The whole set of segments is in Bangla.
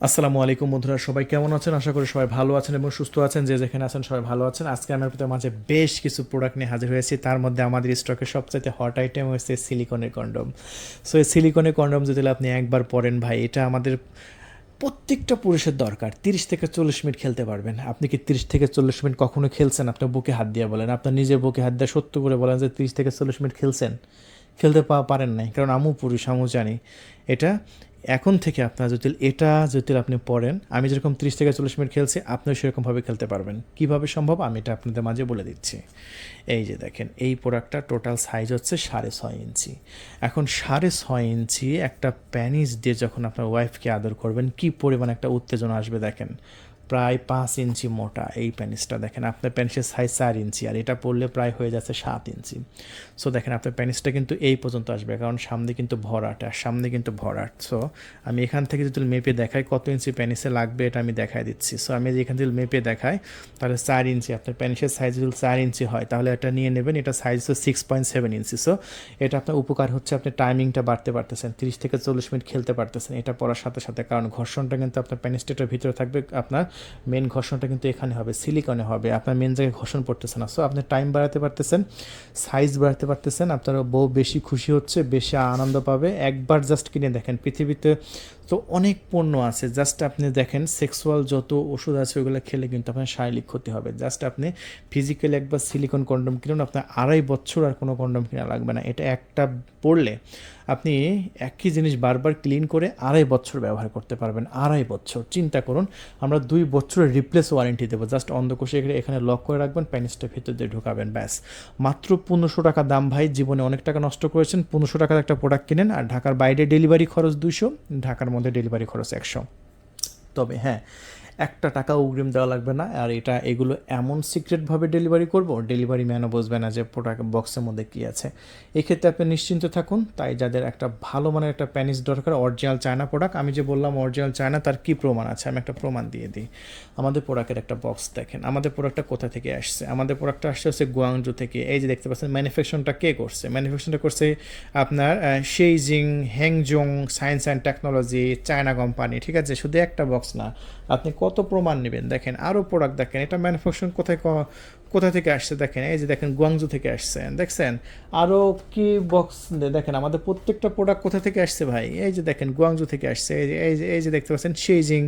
আসসালামু আলাইকুম বন্ধুরা, সবাই কেমন আছেন? আশা করি সবাই ভালো আছেন এবং সুস্থ আছেন। যে যেখানে আছেন সবাই ভালো আছেন। আজকে আমি আপনাদের মাঝে বেশ কিছু প্রোডাক্ট নিয়ে হাজির হয়েছি। তার মধ্যে আমাদের স্টকের সবচাইতে হট আইটেম হচ্ছে সিলিকনের কন্ডম। সো এই সিলিকনের কন্ডম যদি আপনি একবার পরেন ভাই, এটা আমাদের প্রত্যেকটা পুরুষের দরকার। 30 থেকে 40 মিনিট খেলতে পারবেন। আপনি কি 30 থেকে 40 মিনিট কখনো খেলছেন? আপনার বুকে হাত দিয়ে বলেন, আপনার নিজের বুকে হাত দিয়ে সত্য করে বলেন যে 30 থেকে 40 মিনিট খেলছেন। খেলতে পারেন নাই, কারণ আমু পুরুষ, আমু জানি এটা। এখন থেকে আপনার যদি আপনি পড়েন, আমি যেরকম 30 থেকে 40 মিনিট খেলছি, আপনিও সেরকমভাবে খেলতে পারবেন। কিভাবে সম্ভব আমি এটা আপনাদের মাঝে বলে দিচ্ছি। এই যে দেখেন, এই প্রোডাক্টটা টোটাল সাইজ হচ্ছে 6.5 ইঞ্চি। এখন 6.5 ইঞ্চি একটা প্যানিস দিয়ে যখন আপনার ওয়াইফকে আদর করবেন, কি পরিমাণ একটা উত্তেজনা আসবে দেখেন। প্রায় 5 ইঞ্চি মোটা এই প্যানিসটা। দেখেন আপনার প্যানিসের সাইজ 4 ইঞ্চি, আর এটা পড়লে প্রায় হয়ে যাচ্ছে 7 ইঞ্চি। সো দেখেন আপনার প্যানিসটা কিন্তু এই পর্যন্ত আসবে, কারণ সামনে কিন্তু ভরাট, আর সামনে কিন্তু ভরাট। সো আমি এখান থেকে যদি মেপে দেখাই কত ইঞ্চি প্যানিসে লাগবে, এটা আমি দেখাই দিচ্ছি। সো আমি এখান থেকে মেপে দেখাই, তাহলে 4 ইঞ্চি, আপনার প্যানিসের সাইজ যদি 4 ইঞ্চি হয় তাহলে এটা নিয়ে নেবেন। এটা সাইজ হচ্ছে 6.7 ইঞ্চি। সো এটা আপনার উপকার হচ্ছে, আপনি টাইমিংটা বাড়তে পারতেছেন, 30 থেকে 40 মিনিট খেলতে পারতেছেন এটা পড়ার সাথে সাথে। কারণ ঘর্ষণটা কিন্তু আপনার প্যানিসটার ভিতরে থাকবে, আপনার মেন ঘর্ষণটা কিন্তু এখানে হবে, সিলিকনে হবে, আপনার মেন জায়গায় ঘর্ষণ পড়তেছে না। সো আপনি টাইম বাড়াতে পারতেছেন, সাইজ বাড়াতে পারতেছেন, আপনার বউ বেশি খুশি হচ্ছে, বেশি আনন্দ পাবে। একবার জাস্ট কিনে দেখেন, পৃথিবীতে তো অনেক পণ্য আছে, জাস্ট আপনি দেখেন সেক্সুয়াল যত ওষুধ আছে ওগুলো খেলে কিন্তু আপনার শারীরিক ক্ষতি হবে। জাস্ট আপনি ফিজিক্যালি একবার সিলিকন কন্ডম কিনুন, আপনার 2.5 বছর আর কোনো কন্ডম কিনা লাগবে না। এটা একটা পড়লে আপনি একই জিনিস বারবার ক্লিন করে 2.5 বছর ব্যবহার করতে পারবেন। 2.5 বছর, চিন্তা করুন। আমরা 2 বছরের রিপ্লেস ওয়ারেন্টি দেবো। জাস্ট অন্ধকোষে এখানে লক করে রাখবেন, প্যানিসটা ভিতর দিয়ে ঢুকাবেন, ব্যাস। মাত্র 1500 টাকা দাম ভাই। জীবনে অনেক টাকা নষ্ট করেছেন, 1500 টাকার একটা প্রোডাক্ট কিনেন। আর ঢাকার বাইরে ডেলিভারি খরচ 200, ঢাকার মধ্যে ডেলিভারি খরচ 100। তবে হ্যাঁ, একটা টাকা অগ্রিম দেওয়া লাগবে না। আর এগুলো এমন সিক্রেটভাবে ডেলিভারি করব, ডেলিভারি ম্যানও বুঝবে না যে প্রোডাক্ট বক্সের মধ্যে কী আছে। এক্ষেত্রে আপনি নিশ্চিন্ত থাকুন। তাই যাদের একটা ভালো মানের একটা প্যানিস দরকার, অরিজিনাল চায়না প্রোডাক্ট, আমি যে বললাম অরিজিনাল চায়না, তার কী প্রমাণ আছে আমি একটা প্রমাণ দিয়ে দিই। আমাদের প্রোডাক্টের একটা বক্স দেখেন। আমাদের প্রোডাক্টটা কোথা থেকে আসছে? আমাদের প্রোডাক্টটা আসছে হচ্ছে গুয়াংজু থেকে। এই যে দেখতে পাচ্ছেন, ম্যানুফ্যাকচারটা কে করছে? ম্যানুফ্যাকচারটা করছে আপনার শেইজিং হ্যাংজং science and technology, China company. ঠিক আছে, শুধু একটা বক্স না, আপনি কত প্রমাণ নেবেন। দেখেন আরও প্রোডাক্ট দেখেন, এটা ম্যানুফ্যাকচারিং কোথা থেকে আসছে দেখেন। এই যে দেখেন গুয়াংজু থেকে আসছে, দেখছেন? আরও কি বক্স দেখেন, আমাদের প্রত্যেকটা প্রোডাক্ট কোথা থেকে আসছে ভাই? এই যে দেখেন গুয়াংজু থেকে আসছে। এই যে দেখতে পাচ্ছেন শেইজিং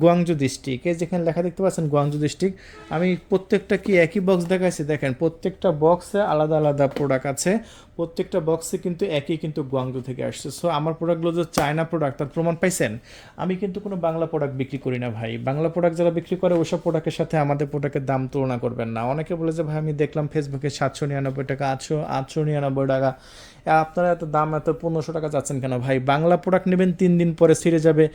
গুয়াংজু ডিস্ট্রিক্ট, এই যেখানে লেখা দেখতে পাচ্ছেন গুয়াংজু ডিস্ট্রিক্ট। আমি প্রত্যেকটা কি একই বক্স দেখাইছি? দেখেন প্রত্যেকটা বক্সে আলাদা আলাদা প্রোডাক্ট আছে, প্রত্যেকটা বক্সে কিন্তু একই, কিন্তু গুয়াংজু থেকে আসছে। সো আমার প্রোডাক্টগুলো যে চায়না প্রোডাক্ট, তার প্রমাণ পাইছেন। আমি কিন্তু কোনো বাংলা প্রোডাক্ট বিক্রি করি না ভাই। বাংলা প্রোডাক্ট যারা বিক্রি করে ওসব প্রোডাক্টের সাথে আমাদের প্রোডাক্টের দাম তুলনা করবেন না। অনেকে বলে যে ভাই আমি দেখলাম ফেসবুকে 799 টাকা, 899 টাকা, আপনারা এত দাম, এত 1500 টাকা যাচ্ছেন কেন ভাই? বাংলা প্রোডাক্ট নেবেন, 3 দিন পরে ছিঁড়ে যাবে,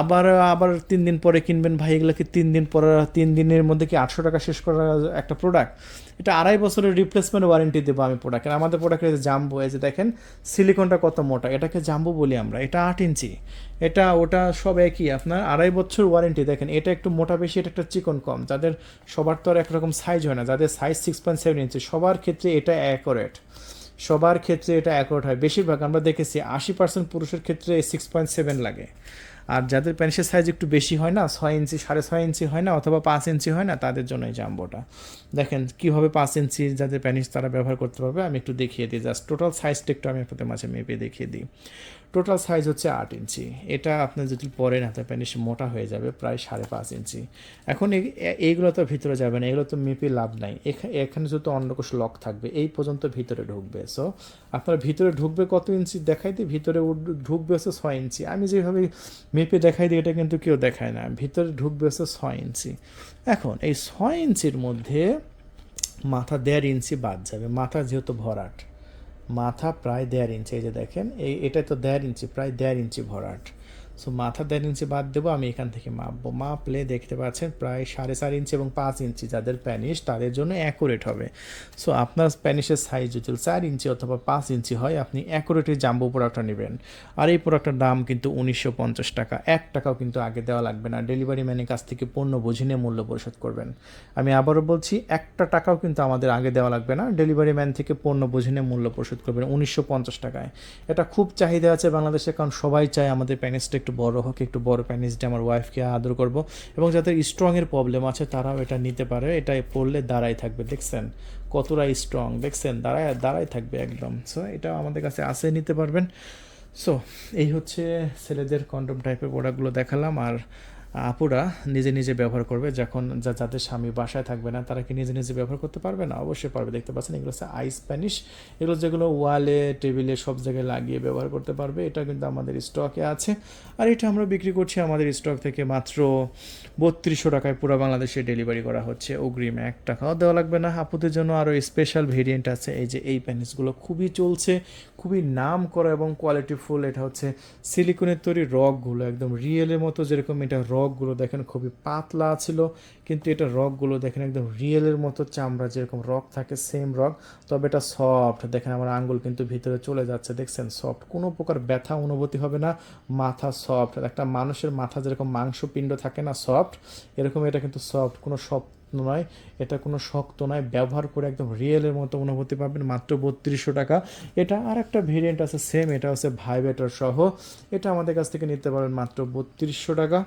আবার আবার 3 দিন পরে কিনবেন ভাই। এগুলো কি 3 দিন পরে, 3 দিনের মধ্যে কি 800 টাকা শেষ করা একটা প্রোডাক্ট? এটা 2.5 বছরের রিপ্লেসমেন্ট ওয়ারেন্টি দেবো আমি প্রোডাক্টের। আমাদের প্রোডাক্টের জাম্বো, এই যে দেখেন সিলিকনটা কত মোটা, এটাকে জাম্বো বলি আমরা। এটা 8 ইঞ্চি, এটা ওটা সব একই, আপনার 2.5 বছর ওয়ারেন্টি। দেখেন এটা একটু মোটা বেশি, এটা একটা চিকন কম, যাদের সবার তো আর একরকম সাইজ হয় না। যাদের সাইজ 6.7 ইঞ্চি, সবার ক্ষেত্রে এটা অ্যাকোরেট, সবার ক্ষেত্রে এটা অ্যাকোরেট হয়। বেশিরভাগ আমরা দেখেছি 80% পুরুষের ক্ষেত্রে 6.7 লাগে। আর যাদের প্যান্টের সাইজ একটু বেশি হয় না, 6 ইঞ্চি, 6.5 ইঞ্চি হয় না, অথবা 5 ইঞ্চি হয় না, তাদের জন্য এই জাম্বোটা। দেখেন কীভাবে 5 ইঞ্চি যাদের প্যানিস তারা ব্যবহার করতে পারবে, আমি একটু দেখিয়ে দিই। জাস্ট টোটাল সাইজটা একটু আমি আপনাদের মাঝে মেপে দেখিয়ে দিই। টোটাল সাইজ হচ্ছে 8 ইঞ্চি। এটা আপনি যদি পরেন আপনার প্যানিস মোটা হয়ে যাবে প্রায় 5.5 ইঞ্চি। এখন এইগুলো তো ভিতরে যাবে না, এগুলো তো মেপে লাভ নাই। এখানে যত অন্ডকোষ লক থাকবে, এই পর্যন্ত ভিতরে ঢুকবে। সো আপনার ভিতরে ঢুকবে কত ইঞ্চি দেখাই দিই, ভিতরে ঢুকবে হচ্ছে 6 ইঞ্চি। আমি যেভাবে মেপে দেখাই দিই এটা কিন্তু কেউ দেখায় না। ভিতরে ঢুকবে হচ্ছে 6 ইঞ্চি। এখন এই 6 ইঞ্চির মধ্যে মাথা 1.5 ইঞ্চি বাদ যাবে। মাথা যেহেতু ভরাট, মাথা প্রায় 1.5 ইঞ্চি, এই যে দেখেন এটা তো 1.5 ইঞ্চি, প্রায় 1.5 ইঞ্চি ভরাট। সো মাথা 1.5 ইঞ্চি বাদ দেবো, আমি এখান থেকে মাপবো। মাপলে দেখতে পাচ্ছেন প্রায় 4.5 ইঞ্চি এবং 5 ইঞ্চি যাদের প্যানিস, তাদের জন্য অ্যাকুরেট হবে। সো আপনার প্যানিসের সাইজ যদি 4 ইঞ্চি অথবা 5 ইঞ্চি হয়, আপনি অ্যাকুরেটই জাম্বো প্রোডাক্টটা নেবেন। আর এই প্রোডাক্টের দাম কিন্তু 1950 টাকা। 1 টাকাও কিন্তু আগে দেওয়া লাগবে না। ডেলিভারি ম্যানের কাছ থেকে পণ্য বুঝে নিয়ে মূল্য পরিশোধ করবেন। আমি আবারও বলছি, 1 টাকাও কিন্তু আমাদের আগে দেওয়া লাগবে না। ডেলিভারি ম্যান থেকে পণ্য বুঝে নিয়ে মূল্য পরিশোধ করবেন 1950 টাকায়। এটা খুব চাহিদা আছে বাংলাদেশে, কারণ সবাই চায় আমাদের প্যানিসটা একটু বড় হোক, একটু বড় প্যানিস দিয়ে আমার ওয়াইফকে আদর করব। এবং যাদের স্ট্রংয়ের প্রবলেম আছে তারাও এটা নিতে পারে, এটা পরলে দাঁড়াই থাকবে, দেখছেন কতটা স্ট্রং, দেখছেন দাঁড়ায় দাঁড়াই থাকবে একদম। সো এটা আমাদের কাছে আছে, নিতে পারবেন। সো এই হচ্ছে ছেলেদের কন্ডম টাইপের প্রোডাক্টগুলো দেখালাম। আর আপুরা নিজে নিজে ব্যবহার করবে, যখন যাদের স্বামী বাসায় থাকবে না তারা কি নিজে নিজে ব্যবহার করতে পারবে না? অবশ্যই পারবে। দেখতে পাচ্ছেন এগুলো হচ্ছে আইস প্যানিশ, এগুলো যেগুলো ওয়ালে টেবিলে সব জায়গায় লাগিয়ে ব্যবহার করতে পারবে। এটা কিন্তু আমাদের স্টকে আছে, আর এটা আমরা বিক্রি করছি আমাদের স্টক থেকে মাত্র 3200 টাকায় পুরো বাংলাদেশে ডেলিভারি করা হচ্ছে। অগ্রিম 1 টাকাও দেওয়া লাগবে না। আপুদের জন্য আরও স্পেশাল ভেরিয়েন্ট আছে, এই যে এই প্যানিসগুলো খুবই চলছে, খুবই নাম করা এবং কোয়ালিটিফুল। এটা হচ্ছে সিলিকনের তৈরি, রকগুলো একদম রিয়েলের মতো, যেরকম এটা রকগুলো দেখেন খুবই পাতলা ছিল, কিন্তু এটা রকগুলো দেখেন একদম রিয়েলের মতো, চামড়া যেরকম রক থাকে সেম রক, তবে এটা সফট। দেখেন আমার আঙ্গুল কিন্তু ভিতরে চলে যাচ্ছে, দেখছেন সফট, কোনো প্রকার ব্যথা অনুভূতি হবে না। মাথা সফট, একটা মানুষের মাথা যেরকম মাংসপিণ্ড থাকে না সফট, এরকম এটা কিন্তু সফট, কোনো সফট নয়, এটা কোনো শক্ত নয়। ব্যবহার করে একদম রিয়েলের মতো অনুভূতি পাবেন মাত্র 3200 টাকা। এটা আর একটা ভেরিয়েন্ট আছে সেম, এটা হচ্ছে ভাইব্রেটর সহ, এটা আমাদের কাছ থেকে নিতে পারেন মাত্র 3200 টাকা,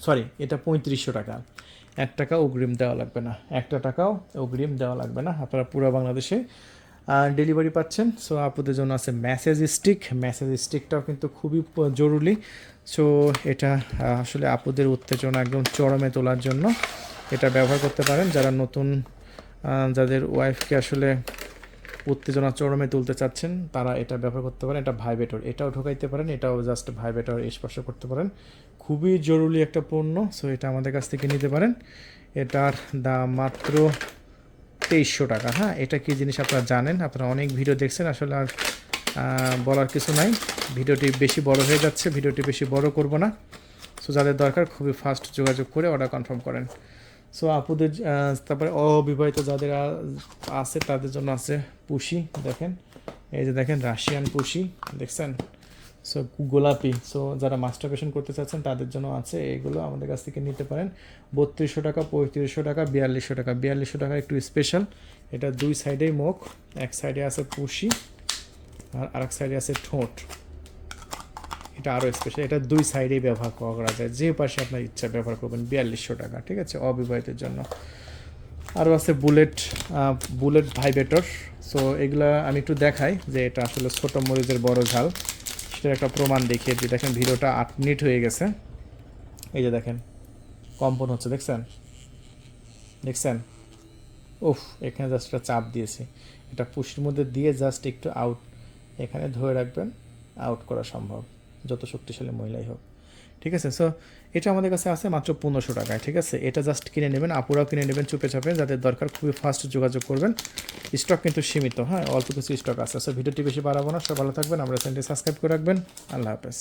সরি এটা 3500 টাকা। 1 টাকা অগ্রিম দেওয়া লাগবে না, 1 টাকাও অগ্রিম দেওয়া লাগবে না, আপনারা পুরো বাংলাদেশে ডেলিভারি পাচ্ছেন। সো আপুদের জন্য আছে ম্যাসেজ স্টিক, ম্যাসেজ স্টিকটাও কিন্তু খুবই জরুরি। সো এটা আসলে আপুদের উত্তেজনা একদম চরমে তোলার জন্য এটা ব্যবহার করতে পারেন। যারা নতুন যাদের ওয়াইফকে আসলে উত্তেজনা চরমে তুলতে চাচ্ছেন তারা এটা ব্যবহার করতে পারেন। এটা ভাইব্রেটর, এটাও ঢোকাইতে পারেন, এটাও জাস্ট ভাইব্রেটর স্পর্শ করতে পারেন। খুবই জরুরি একটা পণ্য। সো এটা আমাদের কাছ থেকে নিতে পারেন। এটার দাম মাত্র 2300 টাকা। হ্যাঁ, এটা কী জিনিস আপনারা জানেন, আপনারা অনেক ভিডিও দেখছেন, আসলে আর বলার কিছু নাই। ভিডিওটি বেশি বড় হয়ে যাচ্ছে, ভিডিওটি বেশি বড় করব না। সো যাদের দরকার খুবই ফাস্ট যোগাযোগ করে অর্ডার কনফার্ম করেন। সো আপুদের তারপরে অবিবাহিত যাদের আছে তাদের জন্য আছে পুশি, দেখেন এই যে দেখেন রাশিয়ান পুশি, দেখছেন সো গোলাপি। সো যারা মাস্টারবেশন করতে চাচ্ছেন তাদের জন্য আছে, এগুলো আমাদের কাছ থেকে নিতে পারেন 3200 টাকা, 3500 টাকা, 4200 টাকা। 4200 টাকা একটু স্পেশাল, এটা দুই সাইডেই মুখ, এক সাইডে আছে পুশি আর আরেক সাইডে আছে ঠোঁট, এটা আরও স্পেশাল, এটা দুই সাইডেই ব্যবহার করা যায়, যে পাশে আপনার ইচ্ছা ব্যবহার করবেন। 4200 টাকা, ঠিক আছে, অবিবাহিতের জন্য। আরও আছে বুলেট, বুলেট ভাইব্রেটর। সো এগুলা আমি একটু দেখাই যে এটা আসলে ছোটো মরিচের বড় ঝাল, সেটার একটা প্রমাণ দেখিয়ে দিই। দেখেন ভিডিওটা 8 মিনিট হয়ে গেছে, এই যে দেখেন কম্পন হচ্ছে, দেখছেন দেখছেন উফ, এখানে জাস্ট একটা চাপ দিয়েছি, এটা পুশির মধ্যে দিয়ে জাস্ট একটু আউট, এখানে ধরে রাখবেন, আউট করা সম্ভব যত শক্তিশালী মহিলাই হোক, ঠিক আছে। সো এটা আমাদের কাছে আছে মাত্র 1500 টাকায়, ঠিক আছে। এটা জাস্ট কিনে নেবেন, আপুরাও কিনে নেবেন চুপে চাপে, যাদের দরকার খুবই ফাস্ট যোগাযোগ করবেন। স্টক কিন্তু সীমিত, হ্যাঁ অল্প কিছু স্টক আছে। সো ভিডিওটি বেশি বাড়াবো না, সব ভালো থাকবেন, আমরা চ্যানেলটি সাবস্ক্রাইব করে রাখবেন। আল্লাহ হাফেজ।